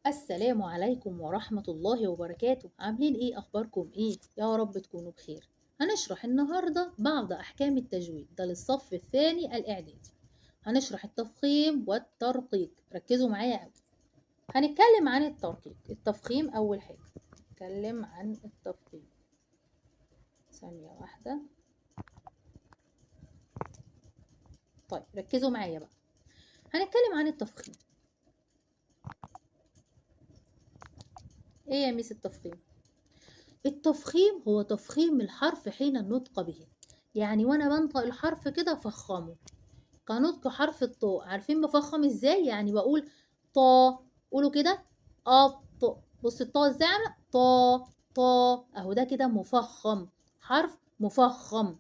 السلام عليكم ورحمة الله وبركاته. عاملين ايه؟ اخباركم ايه؟ يا رب تكونوا بخير. هنشرح النهاردة بعض احكام التجويد، ده للصف الثاني الاعدادي. هنشرح التفخيم والترقيق، ركزوا معايا قوي. هنتكلم عن الترقيق. التفخيم اول حاجة، نتكلم عن التفخيم. ثانية واحدة. طيب ركزوا معايا بقى. هنتكلم عن التفخيم. ايه يا ميس التفخيم؟ التفخيم هو تفخيم الحرف حين النطق به، يعني وانا بنطق الحرف كده افخمه. كنطق حرف الطاء، عارفين بفخم ازاي؟ يعني بقول طا، قولوا كده أط. بص الطاء ازاي عامله طا طا، اهو ده كده مفخم، حرف مفخم.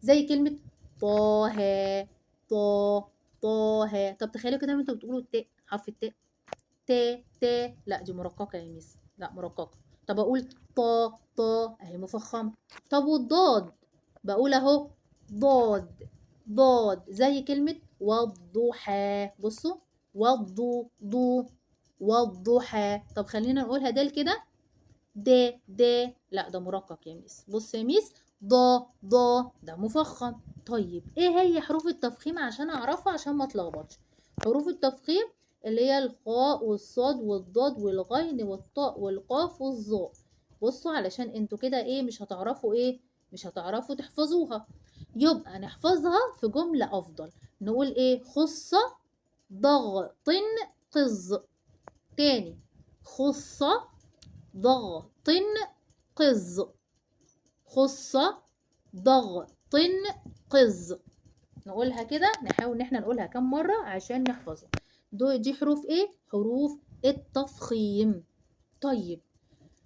زي كلمة طه طا طه. طب تخيلوا كده انتوا بتقولوا التاء، حرف التاء ت ت، لا دي مرققة يا ميس، لا مرققة. طب اقول طا طا اهي مفخمة. طب والضاد، بقول اهو ضاد ضاد، زي كلمة والضحى. بصوا والضو ضو والضحى. طب خلينا نقولها دال كده د د، لا ده مرقق يا ميس. بص يا ميس، ضا ضا ده مفخم. طيب ايه هي حروف التفخيم عشان اعرفها، عشان ما اتلخبطش؟ حروف التفخيم اللي هي الخاء والصاد والضاد والغين والطاء والقاف والظاء. بصوا علشان انتوا كده ايه، مش هتعرفوا ايه، مش هتعرفوا تحفظوها، يبقى نحفظها في جملة افضل. نقول ايه؟ خص ضغط قز. تاني، خص ضغط قز. خص ضغط قز. نقولها كده، نحاول ان احنا نقولها كم مرة عشان نحفظها. دي حروف ايه؟ حروف التفخيم. طيب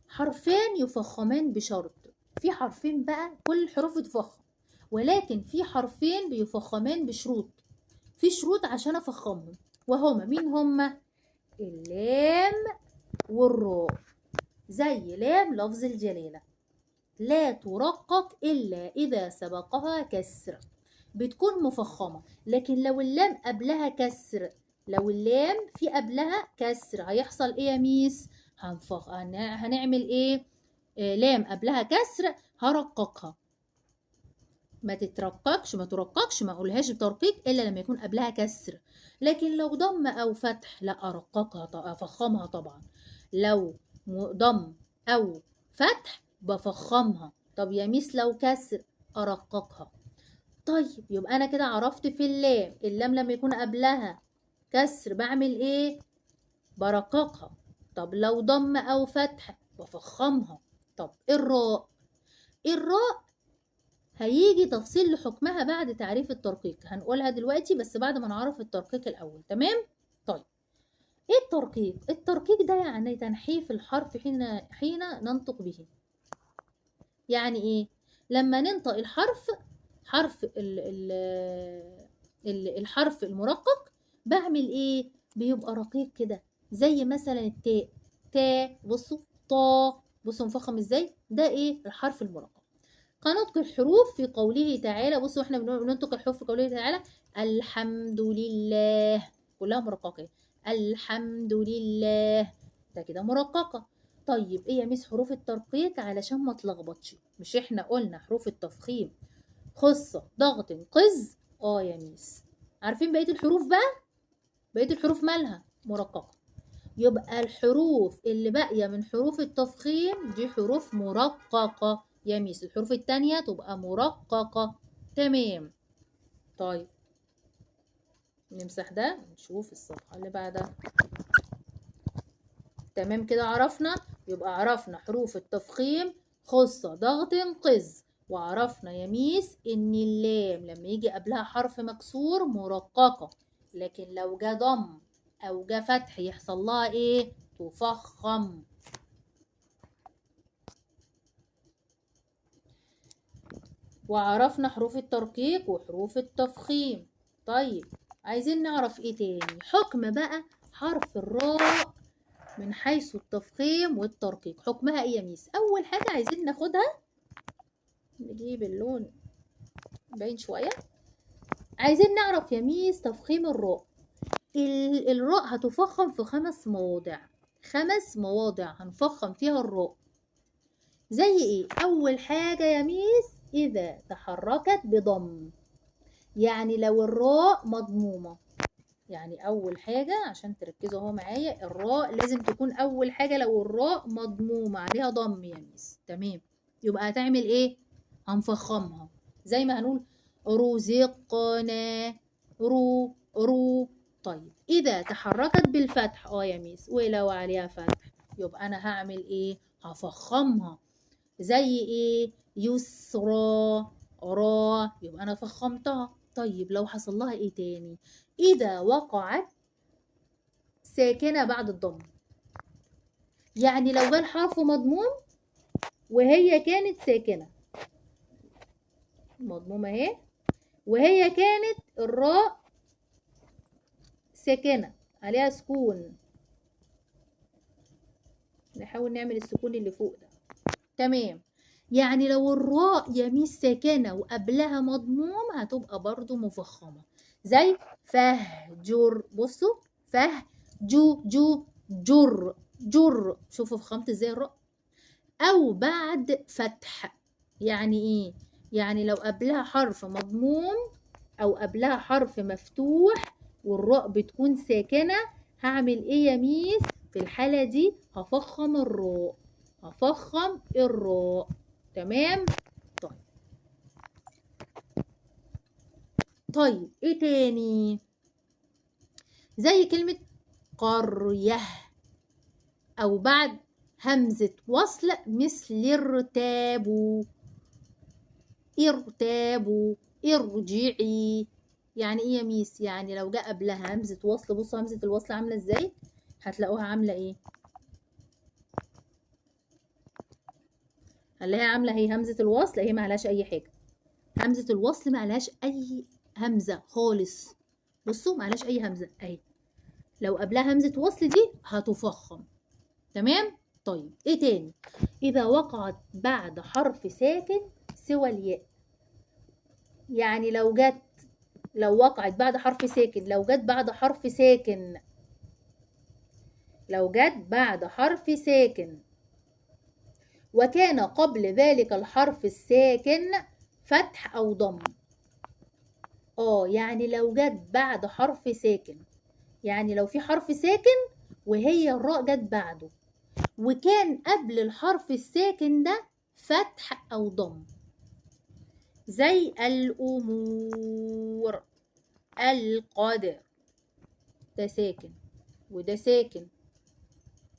حرفان يفخمان بشرط. في حرفين بقى كل الحروف تفخم، ولكن في حرفين بيفخمان بشروط. في شروط عشان افخمهم، وهما مين هما؟ اللام والراء. زي لام لفظ الجلالة، لا ترقق إلا إذا سبقها كسر، بتكون مفخمة. لكن لو اللام قبلها كسر، لو اللام في قبلها كسر هيحصل ايه يا ميس؟ هنعمل ايه؟ لام قبلها كسر هرققها. ما تترققش، ما ترققش، ما اقولهاش بترقيق الا لما يكون قبلها كسر. لكن لو ضم او فتح لا ارققها، افخمها طبعا. لو ضم او فتح بفخمها. طب يا ميس لو كسر ارققها. طيب يبقى انا كده عرفت في اللام، اللام لما يكون قبلها كسر بعمل ايه؟ برققها. طب لو ضم او فتح بفخمها. طب الراء، الراء هيجي تفصيل لحكمها بعد تعريف الترقيق، هنقولها دلوقتي بس بعد ما نعرف الترقيق الاول. تمام؟ طيب ايه الترقيق؟ الترقيق ده يعني تنحيف الحرف حين ننطق به. يعني ايه؟ لما ننطق الحرف، حرف الحرف المرقق، بعمل ايه؟ بيبقى رقيق كده. زي مثلا التاء، تاء. بصوا طا، بصوا مفخم ازاي؟ ده ايه؟ الحرف المرقق. كنطق الحروف في قوله تعالى. بصوا احنا بننطق الحروف في قوله تعالى الحمد لله، كلها مرققة. الحمد لله، ده كده مرققة. طيب ايه يا ميس حروف الترقيق علشان ما تلخبطش؟ مش احنا قلنا حروف التفخيم خصة ضغط قز؟ اه يا ميس. عارفين بقية الحروف بقى؟ بقية الحروف مالها؟ مرققة. يبقى الحروف اللي باقية من حروف التفخيم دي حروف مرققة يا ميس، الحروف التانية تبقى مرققة. تمام. طيب نمسح ده، نشوف الصفحة اللي بعدها. تمام كده عرفنا. يبقى عرفنا حروف التفخيم خصة ضغط قز، وعرفنا يا ميس ان اللام لما يجي قبلها حرف مكسور مرققة، لكن لو جا ضم او جا فتح يحصل لها ايه؟ تفخم. وعرفنا حروف الترقيق وحروف التفخيم. طيب عايزين نعرف ايه تاني؟ حكم بقى حرف الراء من حيث التفخيم والترقيق، حكمها ايه يا ميس؟ اول حاجة عايزين ناخدها، نجيب اللون باين شوية. عايزين نعرف يا ميس تفخيم الراء. الراء هتفخم في 5 مواضع. 5 مواضع هنفخم فيها الراء. زي ايه؟ اول حاجة يا ميس اذا تحركت بضم، يعني لو الراء مضمومة. يعني اول حاجة عشان تركزوا اهو معايا، الراء لازم تكون اول حاجة لو الراء مضمومة عليها ضم يا ميس. تمام، يبقى هتعمل ايه؟ هنفخمها زي ما هنقول رزقنا، رو. طيب اذا تحركت بالفتح يا ميس ولو عليها فتح، يبقى انا هعمل ايه؟ هفخمها. زي ايه؟ يسرى، را، يبقى انا فخمتها. طيب لو حصل لها ايه تاني؟ اذا وقعت ساكنة بعد الضم، يعني لو جه الحرف مضموم وهي كانت ساكنة، مضمومة اهي، وهي كانت الراء ساكنة عليها سكون، نحاول نعمل السكون اللي فوق ده. تمام، يعني لو الراء يا ميس ساكنة وقبلها مضموم هتبقى برضو مفخمة. زي فهجر، بصوا جو جر، شوفوا فخمت ازاي الراء. او بعد فتح، يعني ايه؟ يعني لو قبلها حرف مضموم او قبلها حرف مفتوح والراء بتكون ساكنة، هعمل ايه يا ميس في الحالة دي؟ هفخم الراء، هفخم الراء. تمام. طيب ايه تاني؟ زي كلمة قرية، او بعد همزة وصل مثل ارتابوا، ارجعي. يعني ايه يا ميس؟ يعني لو جاء قبلها همزة وصل، بصوا همزة الوصل عاملة ازاي، هتلاقوها عاملة ايه؟ هنلاقيها عاملة هي همزة الوصل اهي، معلهاش اي حاجة. همزة الوصل معلهاش اي همزة خالص، بصوا معلهاش اي همزة اهي. لو قبلها همزة وصل دي هتفخم. تمام. طيب ايه تاني؟ اذا وقعت بعد حرف ساكن سوى الياء، يعني لو وقعت بعد حرف ساكن، لو جت بعد حرف ساكن وكان قبل ذلك الحرف الساكن فتح او ضم. يعني لو جت بعد حرف ساكن، يعني لو في حرف ساكن وهي الراء جت بعده وكان قبل الحرف الساكن ده فتح او ضم. زي الامور، القدر، ده ساكن وده ساكن،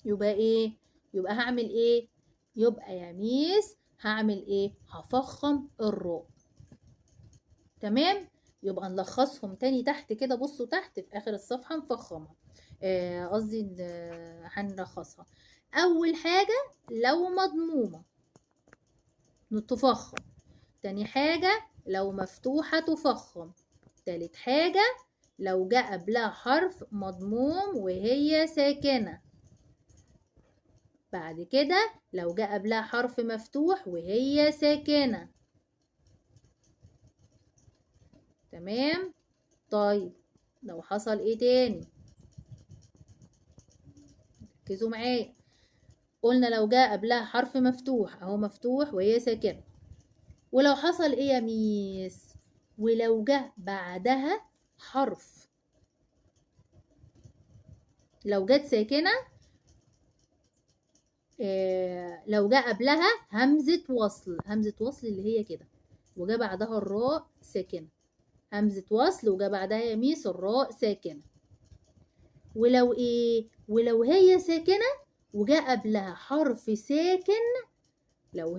يبقى ايه؟ يبقى هعمل ايه؟ يبقى يا ميس هعمل ايه؟ هفخم الراء. تمام. يبقى نلخصهم تاني تحت كده، بصوا تحت في اخر الصفحة نفخمها، قصدي هنلخصها. اول حاجة لو مضمومة تفخم، تاني حاجة لو مفتوحة تفخم، تالت حاجة لو جاء قبلها حرف مضموم وهي ساكنة، بعد كده لو جاء قبلها حرف مفتوح وهي ساكنة. تمام. طيب لو حصل ايه تاني؟ ركزوا معايا، قلنا لو جاء قبلها حرف مفتوح اهو، مفتوح وهي ساكنة. ولو حصل ايه يا ميس؟ ولو جاء بعدها حرف، لو جت ساكنة لو جاء قبلها همزة وصل، همزة وصل اللي هي كده، وجاء بعدها الراء ساكنة، همزة وصل وجاء بعدها يا ميس الراء ساكنة. ولو ايه؟ ولو هي ساكنة وجاء قبلها حرف ساكن، لو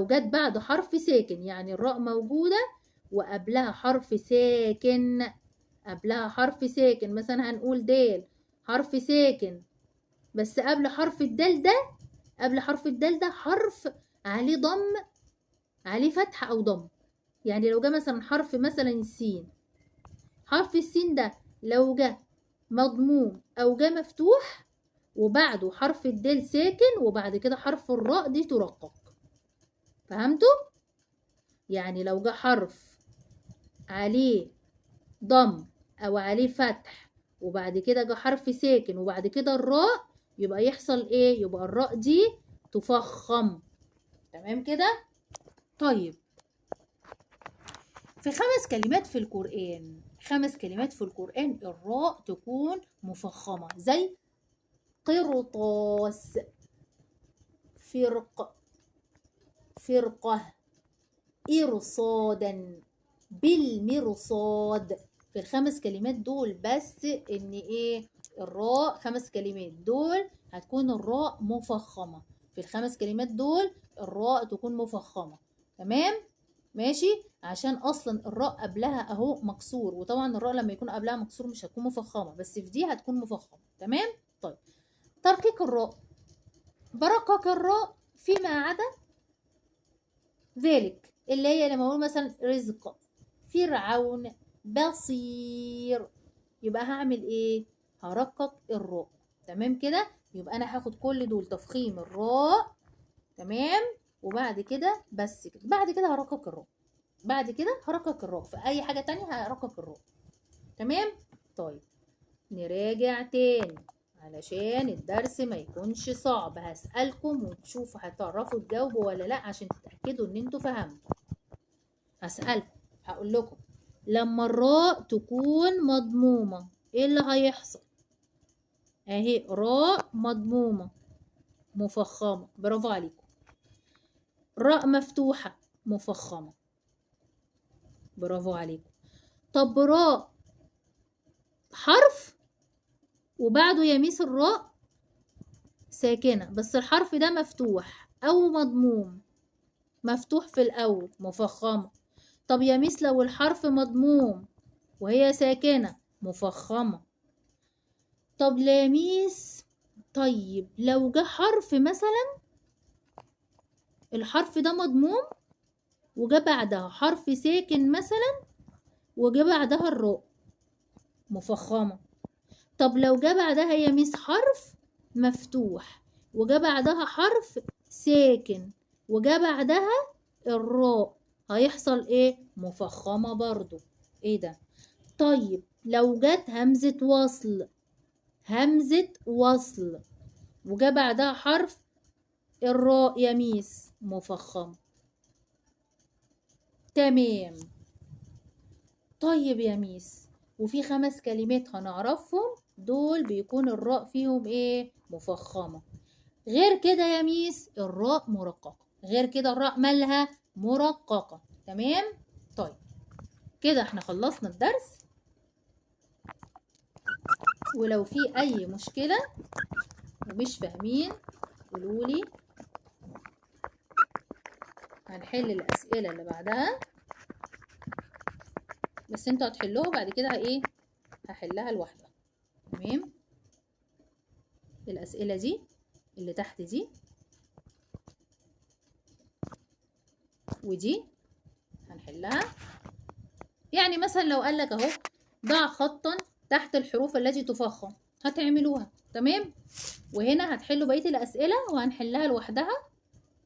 جت بعد حرف ساكن، يعني الراء موجودة وقبلها حرف ساكن، مثلا هنقول دال، حرف ساكن، بس قبل حرف الدال ده حرف عليه ضم، عليه فتح او ضم. يعني لو جه مثلا حرف مثلا السين، حرف السين ده لو جه مضموم او جه مفتوح وبعده حرف الدال ساكن وبعد كده حرف الراء دي ترقق. فهمتوا؟ يعني لو جه حرف عليه ضم او عليه فتح وبعد كده جه حرف ساكن وبعد كده الراء، يبقى يحصل ايه؟ يبقى الراء دي تفخم. تمام كده؟ طيب في 5 كلمات في القرآن، 5 كلمات في القرآن الراء تكون مفخمة، زي قرطاس، فرق، فرقة، إرصادا، بالمرصاد. في ال5 كلمات دول بس إن إيه؟ الراء 5 كلمات دول هتكون الراء مفخمة. في ال5 كلمات دول الراء تكون مفخمة. تمام؟ ماشي؟ عشان أصلا الراء قبلها أهو مكسور، وطبعا الراء لما يكون قبلها مكسور مش هتكون مفخمة، بس في دي هتكون مفخمة. تمام؟ طيب ترقيق الراء، برقق الراء فيما عدا ذلك، اللي هي لما اقول مثلا رزق، فرعون، بصير، يبقى هعمل ايه؟ هرقق الراء. تمام كده؟ يبقى انا هاخد كل دول تفخيم الراء. تمام؟ وبعد كده بس كده، بعد كده هرقق الراء، بعد كده هرقق الراء، في اي حاجة تانية هرقق الراء. تمام؟ طيب نراجع تاني علشان الدرس ما يكونش صعب، هسألكم وتشوفوا هتعرفوا تجاوبوا ولا لا عشان تتأكدوا ان انتوا فهمتوا. هسألكم، هقول لكم لما الراء تكون مضمومة ايه اللي هيحصل؟ اهي راء مضمومة مفخمة، برافو عليكم. راء مفتوحة مفخمة، برافو عليكم. طب راء حرف وبعده يميس الراء ساكنة، بس الحرف ده مفتوح أو مضموم، مفتوح في الأول مفخمة. طب يا ميس لو الحرف مضموم وهي ساكنة مفخمة. طب لا ميس، طيب لو جه حرف مثلا الحرف ده مضموم وجا بعدها حرف ساكن مثلا وجا بعدها الراء مفخمة. طب لو جا بعدها يا ميس حرف مفتوح وجا بعدها حرف ساكن وجا بعدها الراء، هيحصل ايه؟ مفخمة برضو. ايه ده؟ طيب لو جت همزة وصل، همزة وصل وجا بعدها حرف الراء يا ميس مفخمة. تمام. طيب يا ميس وفي 5 كلمات هنعرفهم دول بيكون الراء فيهم ايه؟ مفخمة. غير كده يا ميس الراء مرققة، غير كده الراء مالها؟ مرققة. تمام؟ طيب كده احنا خلصنا الدرس، ولو في اي مشكلة ومش فاهمين قولولي، هنحل الاسئلة اللي بعدها، بس انتوا هتحلوها بعد كده ايه؟ هحلها لوحدها. تمام؟ الاسئلة دي اللي تحت دي ودي هنحلها. يعني مثلا لو قالك اهو ضع خطا تحت الحروف التي تفخم، هتعملوها. تمام؟ وهنا هتحلوا بقية الأسئلة وهنحلها لوحدها.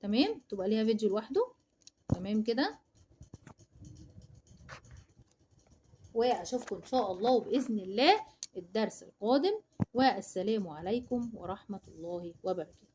تمام؟ تبقى ليها فيديو لوحده. تمام كده؟ وأشوفكم إن شاء الله وبإذن الله الدرس القادم، والسلام عليكم ورحمة الله وبركاته.